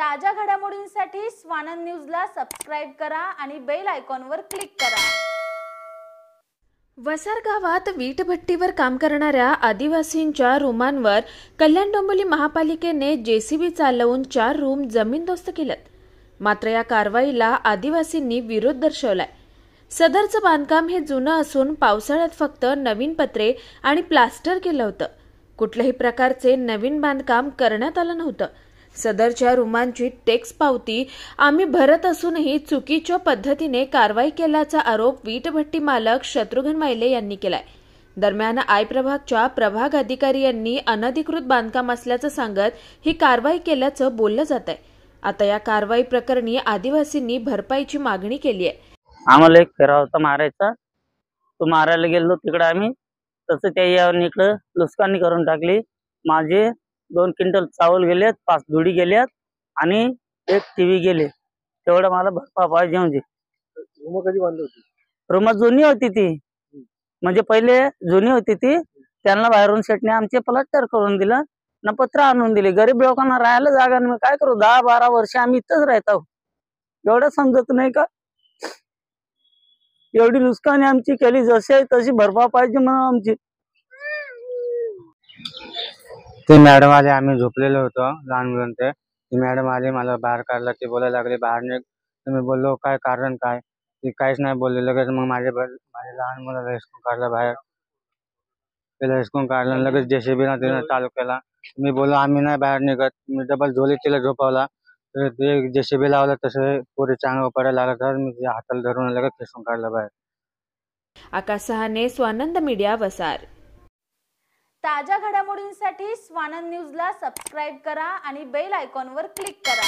ताज्या घडामोडींसाठी स्वानंद न्यूजला सबस्क्राइब करा आणि बेल आयकॉनवर क्लिक करा। वसार गावात वीटभट्टीवर काम करणाऱ्या आदिवासींच्या रूमांवर कल्याण डोंबिवली महापालिकेने जेसीबी चालवून 4 रूम जमीनदोस्त केलेत। मात्र या कारवाईला आदिवासींनी विरोध दर्शवलाय। सदरचं बांधकाम हे जुनं असून पावसाळ्यात फक्त नवीन पत्रे आणि प्लास्टर केलं होतं। कुठल्याही प्रकारचे नवीन बांधकाम करण्यात आलं नव्हतं। सदरच्या रूमांची टॅक्स पावती आम्ही भरत असूनही चुकीच्या पद्धतीने कारवाई केल्याचा आरोप वीटभट्टी मालक शत्रुघ्न मायले यांनी केलाय। दरम्यान आय प्रभागच्या प्रभाग अधिकारी यांनी अनधिकृत बांधकाम असल्याचं सांगत ही कारवाई केल्याचं बोललं जात आहे। आता या कारवाई प्रकरणी आदिवासींनी भरपाईची मागणी केली आहे। आम्हाला एक फेरा होता मारायचा, तो मारायला गेलो तिकडे आम्ही, तसं त्या यावरून इकडे लुस्कानी करून टाकली। माझे 2 क्विंटल चावल गेलेत, 5 धुडी गेल्यात आणि 1 टीव्ही गेले। तेवढं मला भरपा पाहिजे। म्हणजे रूम कधी बांधली होती? रूम जुनी होती ती, म्हणजे पहिले जुनी होती ती, त्यांना बाहेरून शेटने आमचे प्लास्टर करून दिलं ना, पत्र आणून दिले। गरीब लोकांना राहायला जागा नाही, काय करू? 10-12 वर्ष आम्ही इथंच राहतो। एवढं समजत नाही का? एवढी नुकसानी आमची केली, जशी आहे तशी भरपा पाहिजे म्हणून आमची। ते मॅडम आले, आम्ही झोपलेलो होतो लहान मुलांचे। ती मॅडम आली, मला बाहेर काढला। ते बोलायला लागले बाहेर निघ। तर मी बोललो काय कारण काय? ते काहीच नाही बोलले। लगेच मग माझे लहान मुलाला हिसकून काढलं बाहेर। त्याला हिसकून काढलं, लगेच जेसीबीला तिने चालू केला। मी बोललो आम्ही नाही बाहेर निघत। मी डबल झोली तिला झोपवला, तर ते जेसीबी लावलं, तसं पुरे चांगलं पडायला लागलं, तर मी हाताला धरून लगेच हिसकून काढलं बाहेर। आकाश सहाने, स्वानंद मीडिया, वसार। ताज्या घडामोडींसाठी स्वानंद न्यूजला सबस्क्राइब करा आणि बेल आयकॉनवर क्लिक करा।